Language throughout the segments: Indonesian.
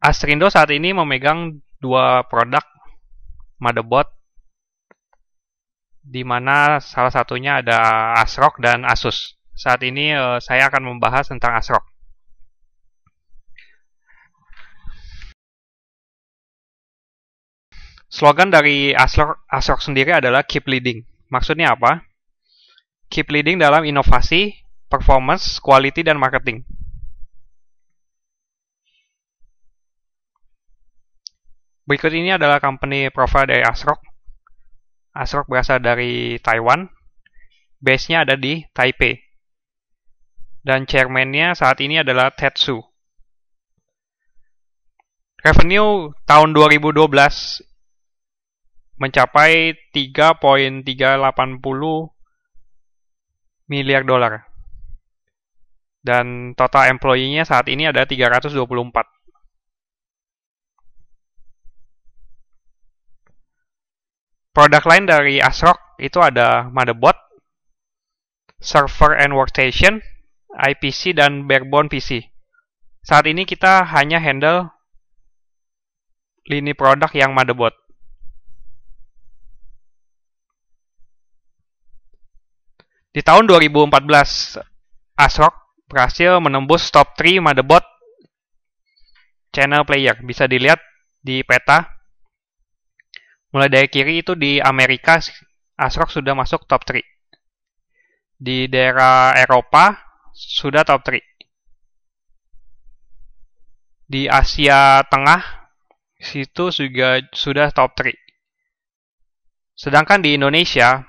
Astrindo saat ini memegang dua produk motherboard, di mana salah satunya ada ASRock dan Asus. Saat ini saya akan membahas tentang ASRock. Slogan dari ASRock sendiri adalah Keep Leading. Maksudnya apa? Keep leading dalam inovasi, performance, quality, dan marketing. Berikut ini adalah company profile dari ASRock. ASRock berasal dari Taiwan. Base-nya ada di Taipei. Dan chairman-nya saat ini adalah Ted Su. Revenue tahun 2012 mencapai 3,380 miliar dolar. Dan total employee-nya saat ini ada 324. Produk lain dari ASRock itu ada motherboard, server and workstation, IPC, dan barebone PC. Saat ini kita hanya handle lini produk yang motherboard. Di tahun 2014, ASRock berhasil menembus top 3 motherboard channel player. Bisa dilihat di peta. Mulai dari kiri itu di Amerika, ASRock sudah masuk top 3. Di daerah Eropa, sudah top 3. Di Asia Tengah, situ juga sudah top 3. Sedangkan di Indonesia,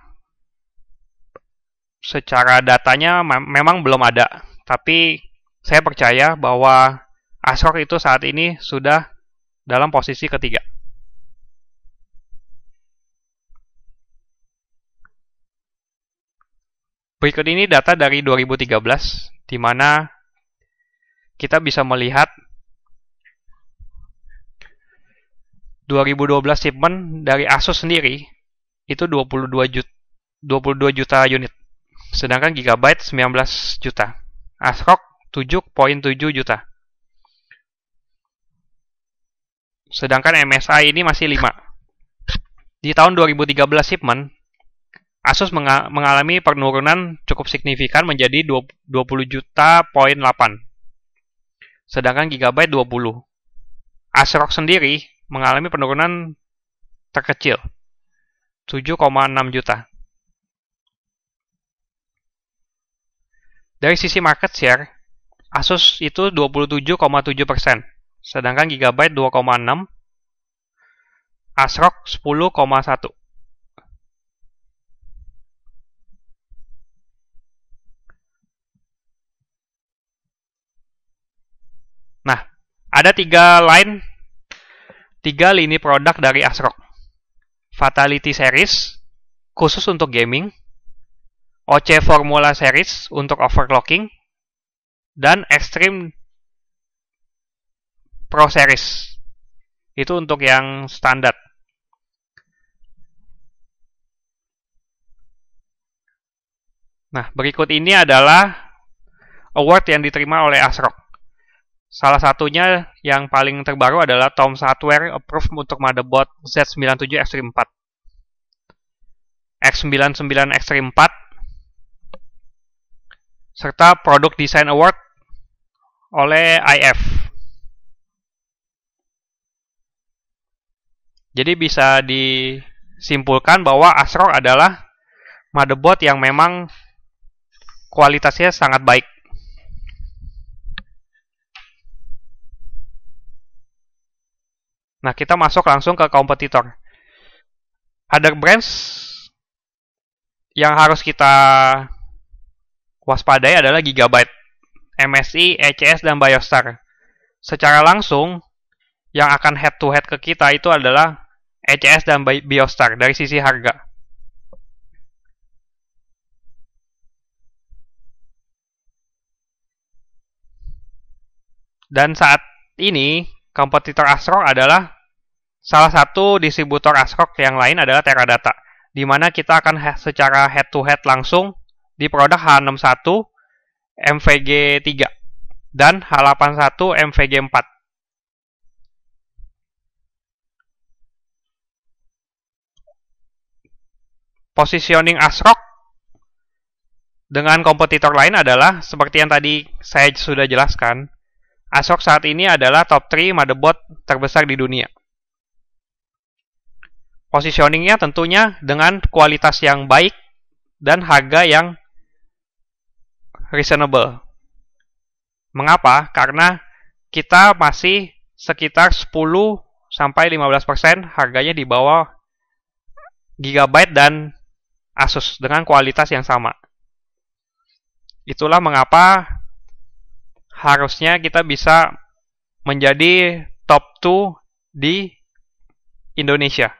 secara datanya memang belum ada. Tapi saya percaya bahwa ASRock itu saat ini sudah dalam posisi ketiga. Berikut ini data dari 2013, di mana kita bisa melihat 2012 shipment dari Asus sendiri itu 22 juta unit. Sedangkan Gigabyte 19 juta. ASRock 7,7 juta. Sedangkan MSI ini masih 5. Di tahun 2013 shipment, Asus mengalami penurunan cukup signifikan menjadi 20 juta,8. Sedangkan Gigabyte 20. ASRock sendiri mengalami penurunan terkecil, 7,6 juta. Dari sisi market share, Asus itu 27,7%, sedangkan Gigabyte 2,6%, ASRock 10,1%. Nah, ada 3 lini produk dari ASRock. Fatality Series, khusus untuk gaming. OC Formula Series, untuk overclocking. Dan Extreme Pro Series, itu untuk yang standar. Nah, berikut ini adalah award yang diterima oleh ASRock. Salah satunya yang paling terbaru adalah Tom Software Approved untuk motherboard Z97 Extreme 4, X99 Extreme 4, serta Product Design Award oleh IF. Jadi bisa disimpulkan bahwa ASRock adalah motherboard yang memang kualitasnya sangat baik. Nah, kita masuk langsung ke kompetitor. Other brands yang harus kita waspadai adalah Gigabyte, MSI, ECS, dan Biostar. Secara langsung, yang akan head-to-head ke kita itu adalah ECS dan Biostar dari sisi harga. Dan saat ini, kompetitor ASRock adalah salah satu distributor ASRock yang lain adalah Teradata, di mana kita akan secara head-to-head langsung di produk H61 MVG3 dan H81 MVG4. positioning ASRock dengan kompetitor lain adalah seperti yang tadi saya sudah jelaskan. ASRock saat ini adalah top 3 motherboard terbesar di dunia. Positioningnya tentunya dengan kualitas yang baik dan harga yang reasonable. Mengapa? Karena kita masih sekitar 10-15% harganya di bawah Gigabyte dan Asus dengan kualitas yang sama. Itulah mengapa harusnya kita bisa menjadi top 2 di Indonesia.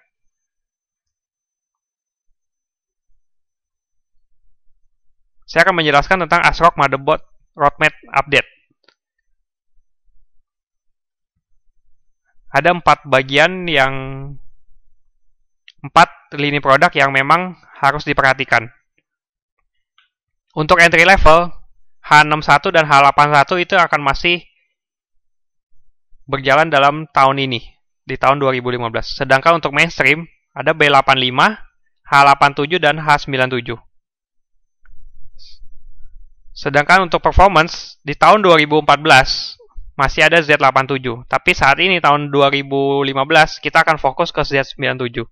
Saya akan menjelaskan tentang ASRock motherboard roadmap update. Ada 4 lini produk yang memang harus diperhatikan. Untuk entry level, H61 dan H81 itu akan masih berjalan dalam tahun ini, di tahun 2015. Sedangkan untuk mainstream, ada B85, H87, dan H97. Sedangkan untuk performance, di tahun 2014 masih ada Z87. Tapi saat ini, tahun 2015, kita akan fokus ke Z97.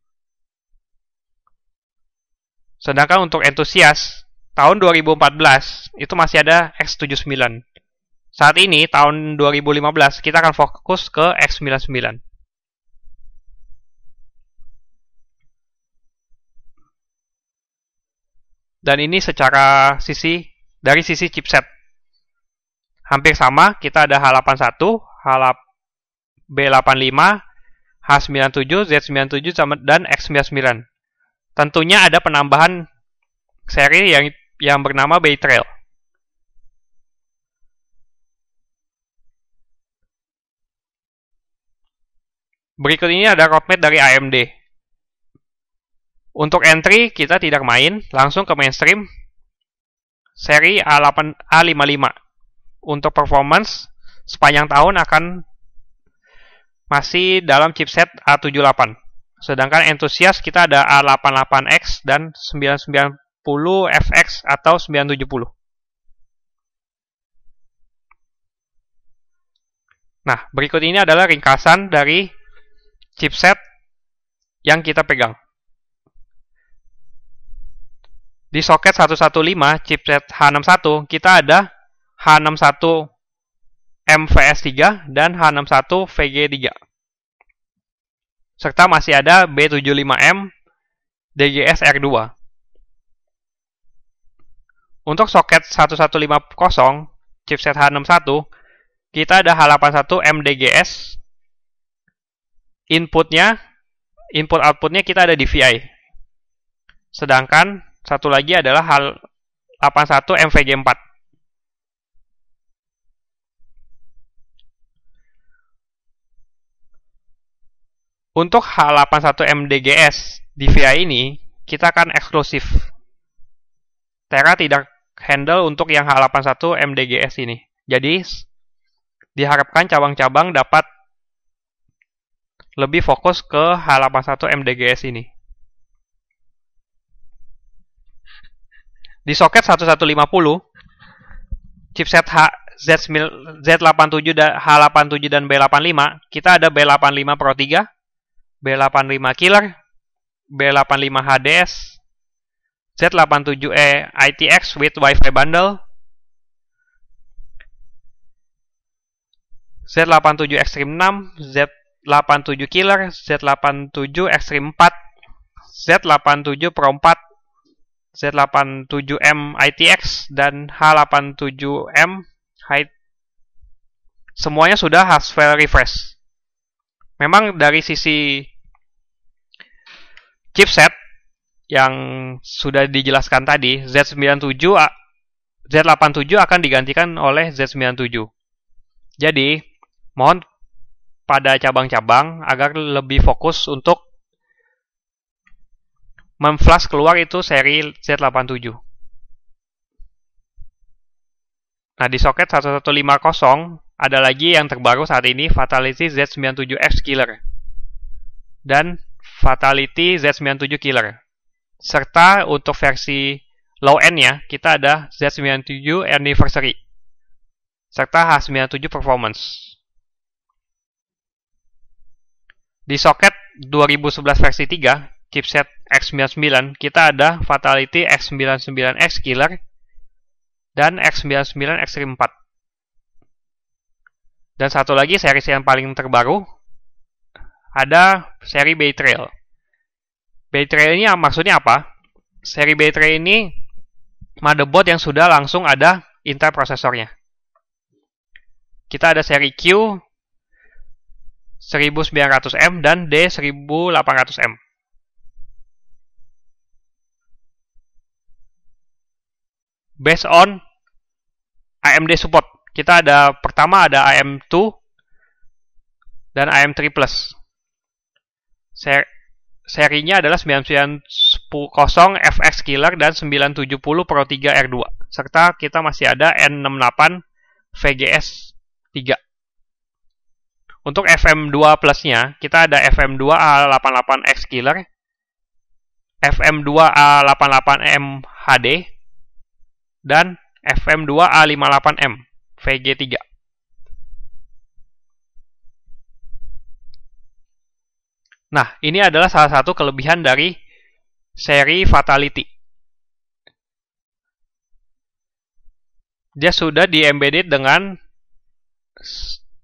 Sedangkan untuk entusias, tahun 2014 itu masih ada X79. Saat ini, tahun 2015, kita akan fokus ke X99. Dan ini dari sisi chipset. Hampir sama, kita ada H81, B85, H97, Z97, dan X99. Tentunya ada penambahan seri yang bernama Bay Trail. Berikut ini ada roadmap dari AMD. Untuk entry, kita tidak main, langsung ke mainstream, seri A55. Untuk performance, sepanjang tahun akan masih dalam chipset A78. Sedangkan entusias kita ada A88X dan 990FX atau 970. Nah, berikut ini adalah ringkasan dari chipset yang kita pegang. Di soket 115 chipset H61 kita ada H61 MVS3 dan H61 VG3. Serta masih ada B75M DGS R2. Untuk soket 1150 chipset H61 kita ada H81 MDGS. Input outputnya kita ada DVI. Sedangkan satu lagi adalah H81 MVG4. Untuk H81 MDGS DVI ini kita akan eksklusif. Tera tidak handle untuk yang H81 MDGS ini. Jadi diharapkan cabang-cabang dapat lebih fokus ke H81 MDGS ini. Di soket 1150, chipset Z87 dan B85, kita ada B85 Pro 3, B85 Killer, B85 HDS, Z87E ITX with Wi-Fi bundle, Z87 Extreme 6, Z87 Killer, Z87 Extreme 4, Z87 Pro 4, Z87M ITX, dan H87M semuanya sudah Haswell refresh. Memang dari sisi chipset yang sudah dijelaskan tadi, Z87 akan digantikan oleh Z97. Jadi, mohon pada cabang-cabang agar lebih fokus untuk memflash keluar itu seri Z87. Nah, di soket 1150 ada lagi yang terbaru saat ini, Fatality Z97X Killer dan Fatality Z97 Killer. serta untuk versi low end-nya kita ada Z97 Anniversary serta H97 Performance. Di soket 2011 versi 3, chipset X99, kita ada Fatality X99X Killer dan X99 Extreme 4. Dan satu lagi seri yang paling terbaru, ada seri Bay Trail. Bay Trail ini maksudnya apa? Seri Bay Trail ini motherboard yang sudah langsung ada Intel prosesornya. Kita ada seri Q 1900M dan D1800M. Based on AMD support, kita ada pertama ada AM2 dan AM3 Plus. Serinya adalah 990 FX Killer dan 970 Pro 3 R2 serta kita masih ada N68 VGS 3. Untuk FM2 Plus-nya, kita ada FM2 A88X Killer, FM2 A88M HD, dan FM2 A58M VG3. Nah, ini adalah salah satu kelebihan dari seri Fatality. Dia sudah di-embedded dengan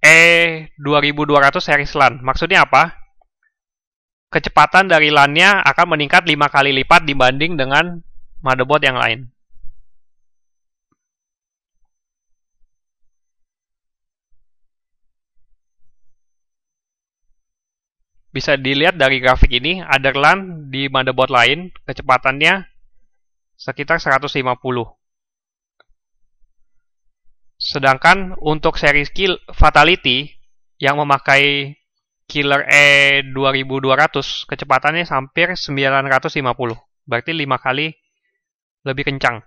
E2200 series LAN. Maksudnya apa? Kecepatan dari LAN-nya akan meningkat 5 kali lipat dibanding dengan motherboard yang lain. Bisa dilihat dari grafik ini, ada LAN di motherboard lain, kecepatannya sekitar 150. Sedangkan untuk seri Fatality yang memakai Killer E2200, kecepatannya hampir 950. Berarti 5 kali lebih kencang.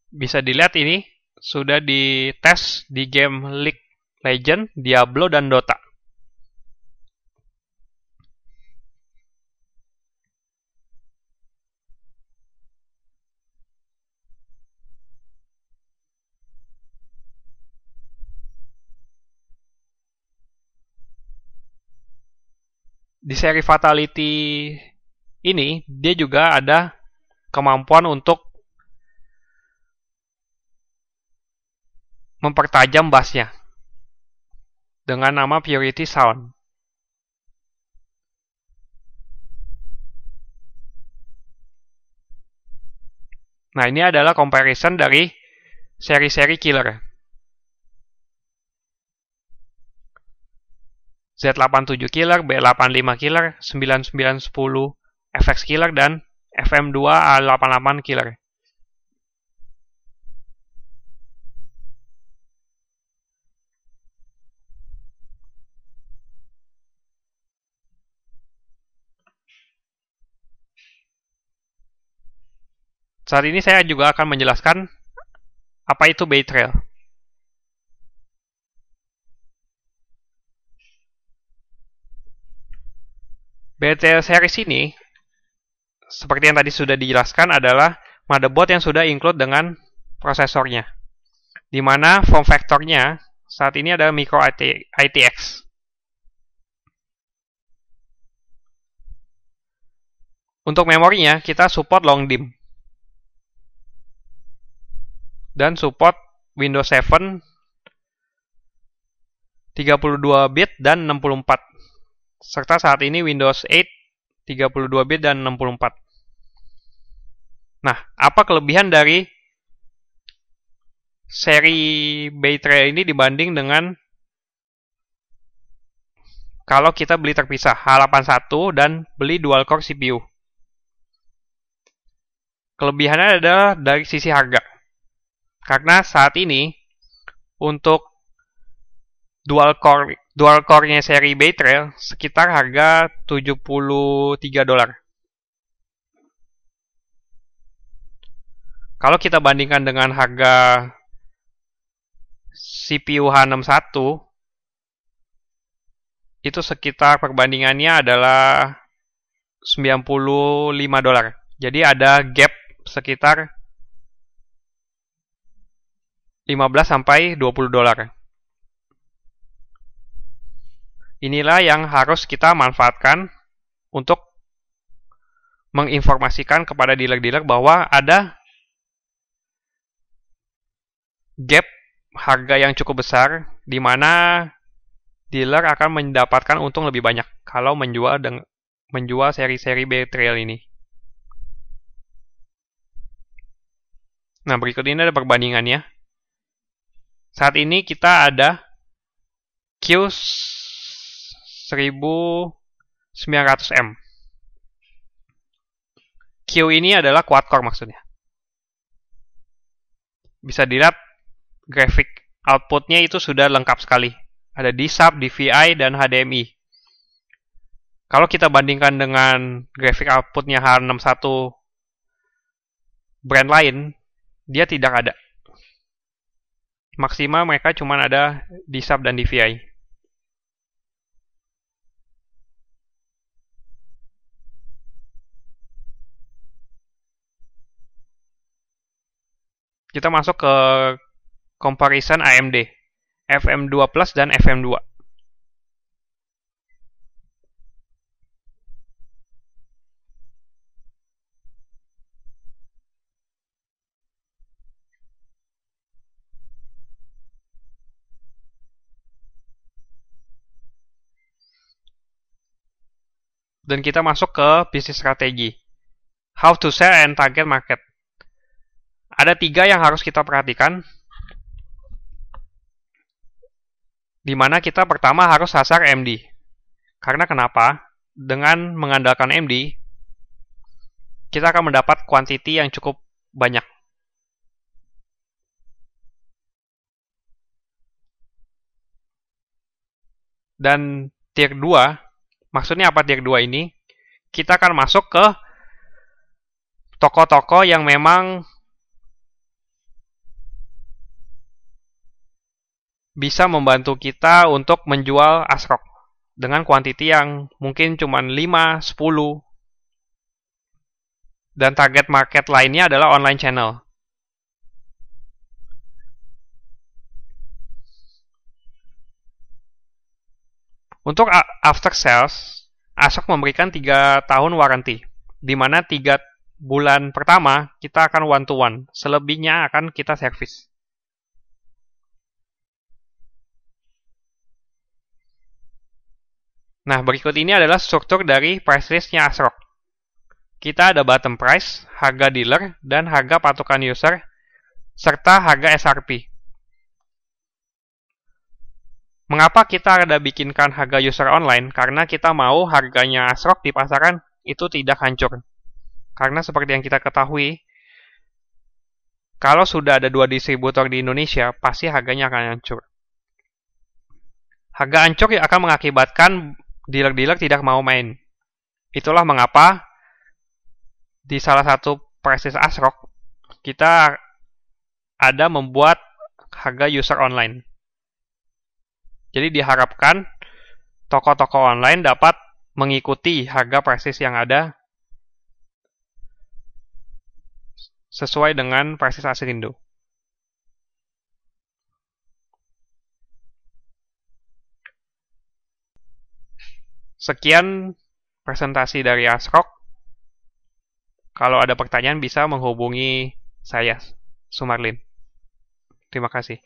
Bisa dilihat ini sudah dites di game League Legends, Diablo, dan Dota. Di seri Fatality ini, dia juga ada kemampuan untuk mempertajam bassnya dengan nama Purity Sound. Nah, ini adalah comparison dari seri-seri killer. Z87 Killer, B85 Killer, 9910 FX Killer, dan FM2 A88 Killer. Saat ini saya juga akan menjelaskan apa itu Bay Trail. Bay Trail series ini, seperti yang tadi sudah dijelaskan, adalah motherboard yang sudah include dengan prosesornya, di mana form factor-nya saat ini adalah Micro ITX. Untuk memorinya, kita support long DIMM dan support Windows 7 32 bit dan 64, serta saat ini Windows 8 32 bit dan 64. Nah, apa kelebihan dari seri Bay Trail ini dibanding dengan kalau kita beli terpisah H81 dan beli dual core CPU? Kelebihannya adalah dari sisi harga. Karena saat ini untuk dual core-nya seri Bay Trail sekitar harga $73. Kalau kita bandingkan dengan harga CPU H61, itu sekitar perbandingannya adalah $95. Jadi ada gap sekitar 15 sampai $20. Inilah yang harus kita manfaatkan untuk menginformasikan kepada dealer-dealer bahwa ada gap harga yang cukup besar di mana dealer akan mendapatkan untung lebih banyak kalau menjual seri-seri B-Trail ini. Nah, berikut ini ada perbandingannya. Saat ini kita ada Q1900M. Q ini adalah quad-core maksudnya. Bisa dilihat grafik outputnya itu sudah lengkap sekali. Ada D-Sub, DVI, dan HDMI. Kalau kita bandingkan dengan grafik outputnya H61 brand lain, dia tidak ada. Maksimal mereka cuma ada D-Sub dan DVI. Kita masuk ke comparison AMD, FM2 Plus dan FM2. Dan kita masuk ke bisnis strategi. How to sell and target market. Ada 3 yang harus kita perhatikan. Di mana kita pertama harus sasar MD. Karena kenapa? Dengan mengandalkan MD, kita akan mendapat quantity yang cukup banyak. Dan tier 2, maksudnya apa tier 2 ini? Kita akan masuk ke toko-toko yang memang bisa membantu kita untuk menjual ASRock dengan kuantiti yang mungkin cuma 5, 10. Dan target market lainnya adalah online channel. Untuk after sales, ASRock memberikan 3 tahun warranty, di mana 3 bulan pertama kita akan one-to-one, selebihnya akan kita servis. Nah, berikut ini adalah struktur dari price list-nya ASRock. Kita ada bottom price, harga dealer, dan harga patokan user, serta harga SRP. Mengapa kita ada bikinkan harga user online? Karena kita mau harganya ASRock di pasaran itu tidak hancur. Karena seperti yang kita ketahui, kalau sudah ada 2 distributor di Indonesia, pasti harganya akan hancur. Harga hancur akan mengakibatkan dealer-dealer tidak mau main. Itulah mengapa di salah satu price list ASRock, kita ada membuat harga user online. Jadi diharapkan toko-toko online dapat mengikuti harga price list yang ada sesuai dengan price list Asrindo. Sekian presentasi dari ASRock. Kalau ada pertanyaan bisa menghubungi saya, Sumarlin. Terima kasih.